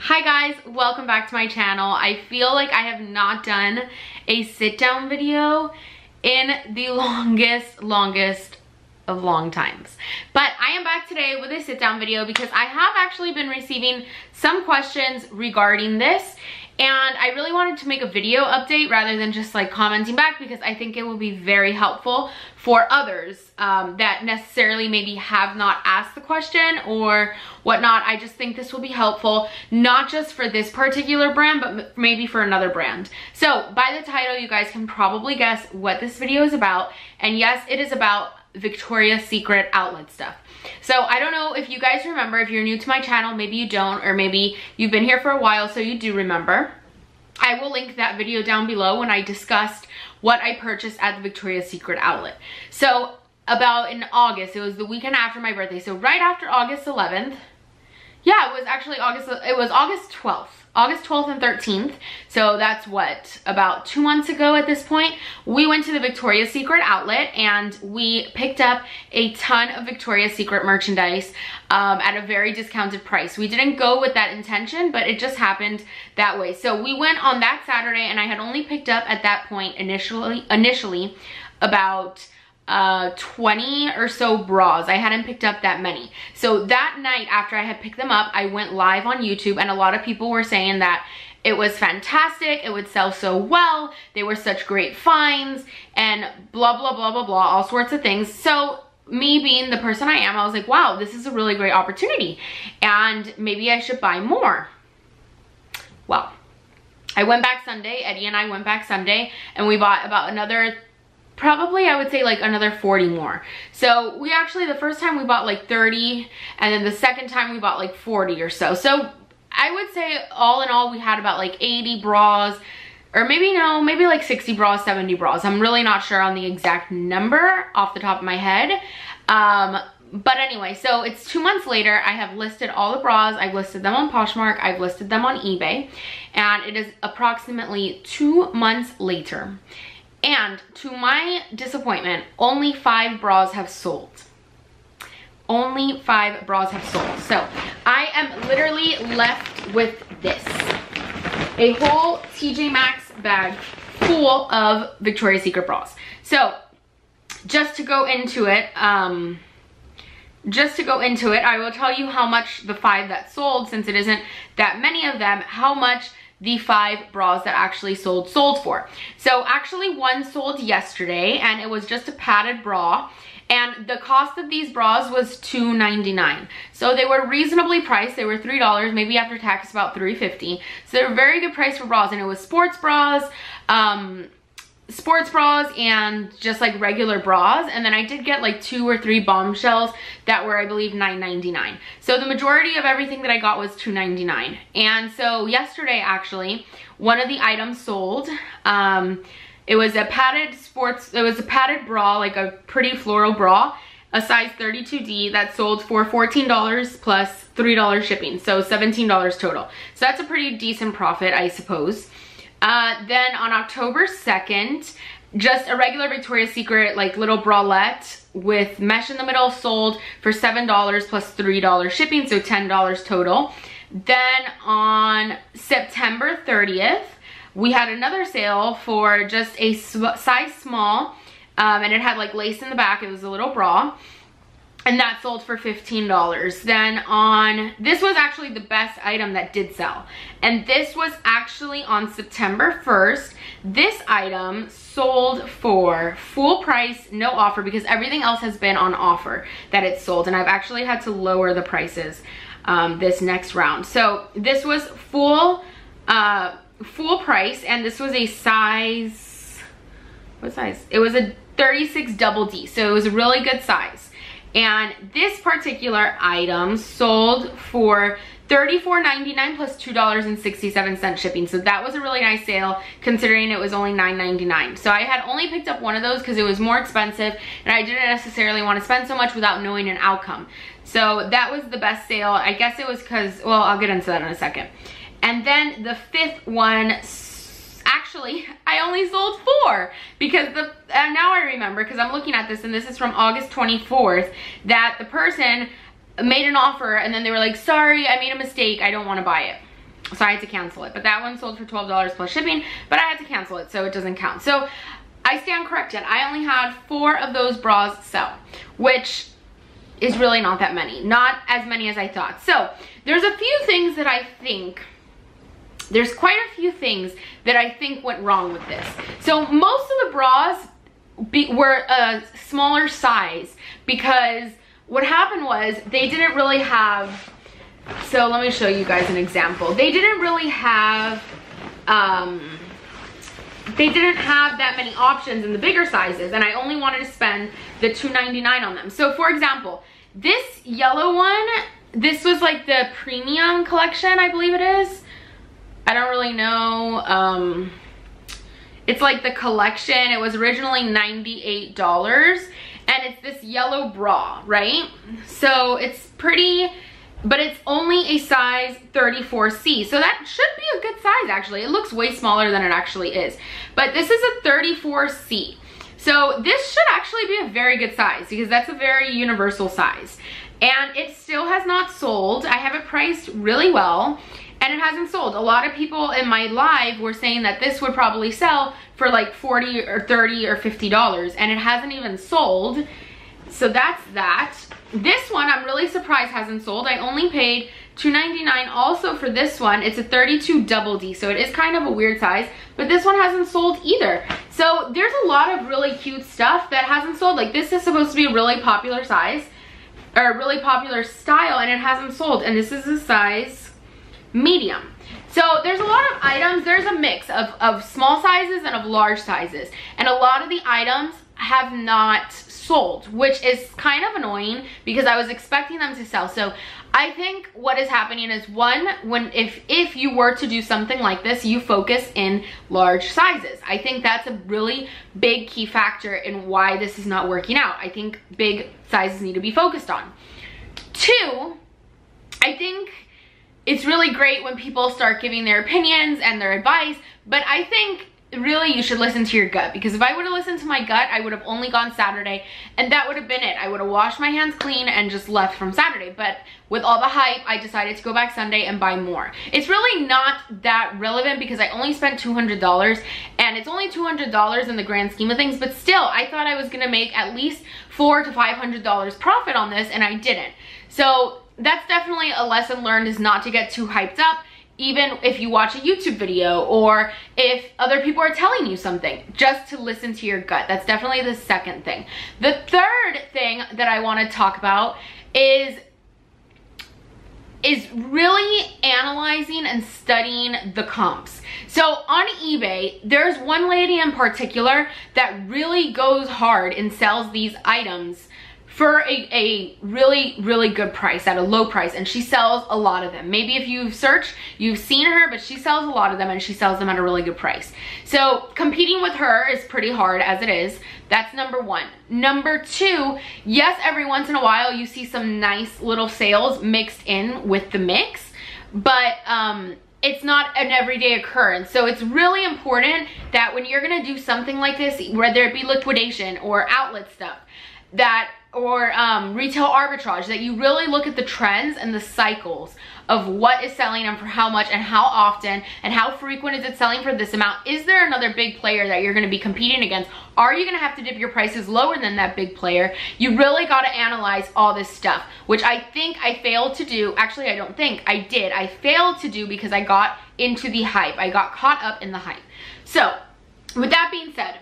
Hi guys, welcome back to my channel. I feel like I have not done a sit down video in the longest of long times. But I am back today with a sit down video because I have actually been receiving some questions regarding this, and I really wanted to make a video update rather than just like commenting back, because I think it will be very helpful for others that necessarily maybe have not asked the question or whatnot. I just think this will be helpful, not just for this particular brand, but maybe for another brand. So by the title, you guys can probably guess what this video is about. And yes, it is about Victoria's Secret outlet stuff. So I don't know if you guys remember. If you're new to my channel, maybe you don't, or maybe you've been here for a while so you do remember. I will link that video down below when I discussed what I purchased at the Victoria's Secret outlet. So about in August, it was the weekend after my birthday, so right after August 11th. Yeah, it was actually August 12th. August 12th and 13th. So that's what, about 2 months ago at this point, we went to the Victoria's Secret outlet and we picked up a ton of Victoria's Secret merchandise at a very discounted price. We didn't go with that intention, but it just happened that way. So we went on that Saturday, and I had only picked up at that point initially about 20 or so bras. I hadn't picked up that many. So that night after I had picked them up, I went live on YouTube, and a lot of people were saying that it was fantastic, it would sell so well, they were such great finds, and blah blah blah blah blah, all sorts of things. So me being the person I am, I was like, wow, this is a really great opportunity and maybe I should buy more. Well, I went back Sunday, Eddie and I went back Sunday, and we bought about another, probably I would say like another 40 more. So we actually, the first time we bought like 30, and then the second time we bought like 40 or so. So I would say all in all we had about like 80 bras, or maybe no, maybe like 60 bras, 70 bras. I'm really not sure on the exact number off the top of my head. But anyway, so it's 2 months later. I have listed all the bras. I've listed them on Poshmark. I've listed them on eBay. And it is approximately 2 months later. And to my disappointment, only 5 bras have sold. Only 5 bras have sold. So I am literally left with this. A whole TJ Maxx bag full of Victoria's Secret bras. So just to go into it, I will tell you how much the 5 that sold, since it isn't that many of them, how much the 5 bras that actually sold for. So actually one sold yesterday, and it was just a padded bra, and the cost of these bras was $2.99. So they were reasonably priced. They were $3, maybe after tax about $3.50. So they're a very good price for bras, and it was sports bras and just like regular bras. And then I did get like 2 or 3 bombshells that were, I believe, $9.99. So the majority of everything that I got was $2.99. And so yesterday, actually, one of the items sold. It was a padded bra, like a pretty floral bra, a size 32D, that sold for $14 plus $3 shipping, so $17 total. So that's a pretty decent profit, I suppose. Then on October 2nd, just a regular Victoria's Secret like little bralette with mesh in the middle sold for $7 plus $3 shipping, so $10 total. Then on September 30th, we had another sale for just a size small, and it had like lace in the back. It was a little bra, and that sold for $15. Then this was actually the best item that did sell, and this was actually on September 1st. This item sold for full price, no offer, because everything else has been on offer that it sold, and I've actually had to lower the prices this next round. So this was full price, and this was a size, what size? It was a 36 double D, so it was a really good size. And this particular item sold for $34.99 plus $2.67 shipping. So that was a really nice sale, considering it was only $9.99. So I had only picked up one of those because it was more expensive, and I didn't necessarily want to spend so much without knowing an outcome. So that was the best sale. I guess it was because, well, I'll get into that in a second. And then the 5th one, actually, I only sold 4, because now I remember, because I'm looking at this, and this is from August 24th, that the person made an offer, and then they were like, sorry, I made a mistake, I don't want to buy it. so I had to cancel it. But that one sold for $12 plus shipping, but I had to cancel it, so it doesn't count. So I stand corrected. I only had 4 of those bras sell, which is really not that many. Not as many as I thought. So there's a few things that I think, there's quite a few things that I think went wrong with this. So most of the bras were a smaller size because what happened was they didn't really have, so let me show you guys an example. They didn't really have, that many options in the bigger sizes, and I only wanted to spend the $2.99 on them. So for example, this yellow one, this was like the premium collection, I believe it is. I don't really know. It's like the collection. It was originally $98, and it's this yellow bra, right? So it's pretty, but it's only a size 34C. So that should be a good size, actually. It looks way smaller than it actually is. But this is a 34C. So this should actually be a very good size because that's a very universal size. And it still has not sold. I have it priced really well, and it hasn't sold. A lot of people in my live were saying that this would probably sell for like $40 or $30 or $50, and it hasn't even sold. So that's that. This one, I'm really surprised hasn't sold. I only paid $2.99 also for this one. It's a 32 double D, so it is kind of a weird size, but this one hasn't sold either. So there's a lot of really cute stuff that hasn't sold. Like this is supposed to be a really popular size, or a really popular style, and it hasn't sold. And this is a size medium. So there's a lot of items. There's a mix of small sizes and of large sizes, and a lot of the items have not sold, which is kind of annoying because I was expecting them to sell. So I think what is happening is, one, if you were to do something like this, you focus in large sizes. I think that's a really big key factor in why this is not working out. I think big sizes need to be focused on. 2, I think it's really great when people start giving their opinions and their advice, but I think really you should listen to your gut, because if I would have listened to my gut, I would have only gone Saturday, and that would have been it. I would have washed my hands clean and just left from Saturday. But with all the hype, I decided to go back Sunday and buy more. It's really not that relevant because I only spent $200, and it's only $200 in the grand scheme of things, but still, I thought I was gonna make at least $400 to $500 profit on this, and I didn't. So that's definitely a lesson learned, is not to get too hyped up, even if you watch a YouTube video or if other people are telling you something, just to listen to your gut. That's definitely the second thing. The third thing that I want to talk about is really analyzing and studying the comps. So on eBay, there's one lady in particular that really goes hard and sells these items for a really, really good price, at a low price, and she sells a lot of them. Maybe if you've searched, you've seen her, but she sells a lot of them, and she sells them at a really good price. So competing with her is pretty hard as it is. That's number 1. Number 2, yes, every once in a while you see some nice little sales mixed in with the mix, but it's not an everyday occurrence. So it's really important that when you're gonna do something like this, whether it be liquidation or outlet stuff, or retail arbitrage, that you really look at the trends and the cycles of what is selling and for how much and how often and how frequent is it selling for this amount. Is there another big player that you're going to be competing against? Are you going to have to dip your prices lower than that big player? You really got to analyze all this stuff, which I think I failed to do. Actually, I don't think I did. I failed to do because I got into the hype. I got caught up in the hype. So with that being said,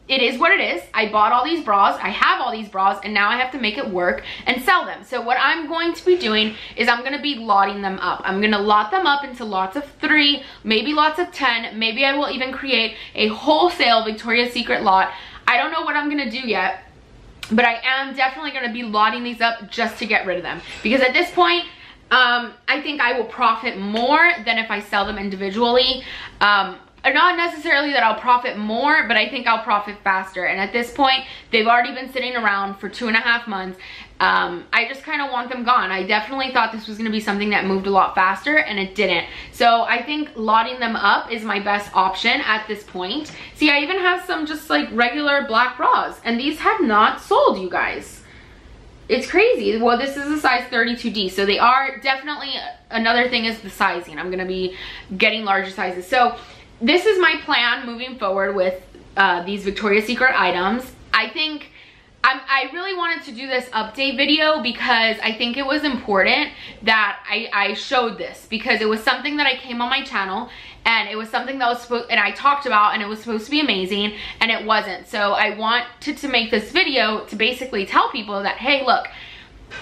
it is what it is. I bought all these bras, I have all these bras, and now I have to make it work and sell them. So what I'm going to be doing is I'm gonna be lotting them up. I'm gonna lot them up into lots of 3, maybe lots of 10. Maybe I will even create a wholesale Victoria's Secret lot. I don't know what I'm gonna do yet, but I am definitely gonna be lotting these up just to get rid of them. Because at this point, I think I will profit more than if I sell them individually. Not necessarily that I'll profit more, but I think I'll profit faster. And at this point, they've already been sitting around for 2.5 months. I just kind of want them gone. I definitely thought this was going to be something that moved a lot faster, and it didn't. So I think lotting them up is my best option at this point. See, I even have some just like regular black bras, and these have not sold, you guys. it's crazy. Well, this is a size 32D, so they are definitely, another thing is the sizing. I'm gonna be getting larger sizes. So this is my plan moving forward with these Victoria's Secret items. I think I really wanted to do this update video because I think it was important that I showed this, because it was something that I came on my channel and it was something that was supposed, and I talked about, and it was supposed to be amazing, and it wasn't. So I wanted to make this video to basically tell people that, hey, look,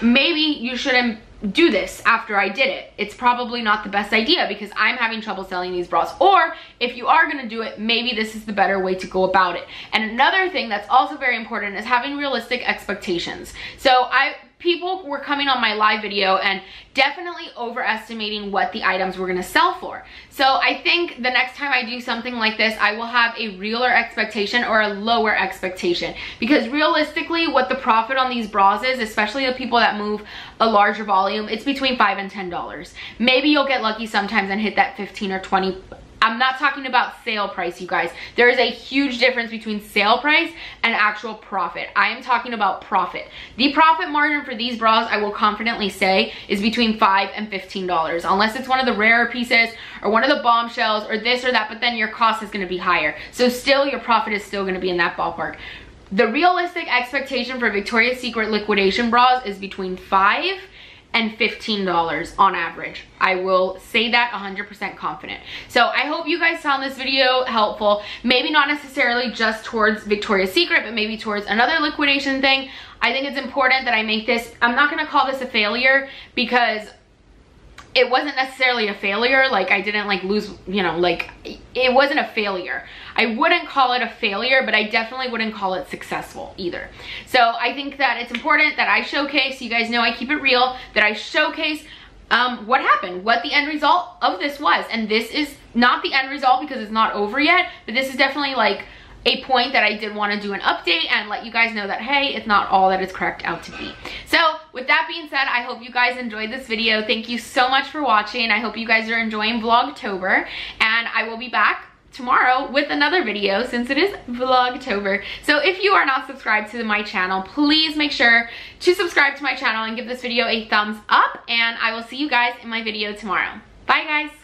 maybe you shouldn't do this after I did it. It's probably not the best idea because I'm having trouble selling these bras. Or if you are gonna do it, maybe this is the better way to go about it. And another thing that's also very important is having realistic expectations. So people were coming on my live video and definitely overestimating what the items were gonna sell for. So I think the next time I do something like this, I will have a realer expectation or a lower expectation, because realistically what the profit on these bras is, especially the people that move a larger volume, it's between $5 and $10. Maybe you'll get lucky sometimes and hit that 15 or 20. I'm not talking about sale price, you guys. There is a huge difference between sale price and actual profit. I am talking about profit. The profit margin for these bras, I will confidently say, is between $5 and $15, unless it's one of the rarer pieces or one of the bombshells or this or that, but then your cost is gonna be higher. So still, your profit is still gonna be in that ballpark. The realistic expectation for Victoria's Secret liquidation bras is between $5 and $15 on average. I will say that 100% confident. So I hope you guys found this video helpful. Maybe not necessarily just towards Victoria's Secret, but maybe towards another liquidation thing. I think it's important that I make this, I'm not gonna call this a failure, because it wasn't necessarily a failure. Like, I didn't like lose, you know, like it wasn't a failure. I wouldn't call it a failure, but I definitely wouldn't call it successful either. So I think that it's important that I showcase, you guys know I keep it real, that I showcase what happened, what the end result of this was. And this is not the end result because it's not over yet, but this is definitely like a point that I did want to do an update and let you guys know that, hey, it's not all that it's cracked out to be. So with that being said, I hope you guys enjoyed this video. Thank you so much for watching. I hope you guys are enjoying Vlogtober, and I will be back tomorrow with another video since it is Vlogtober. So if you are not subscribed to my channel, please make sure to subscribe to my channel and give this video a thumbs up, and I will see you guys in my video tomorrow. Bye guys.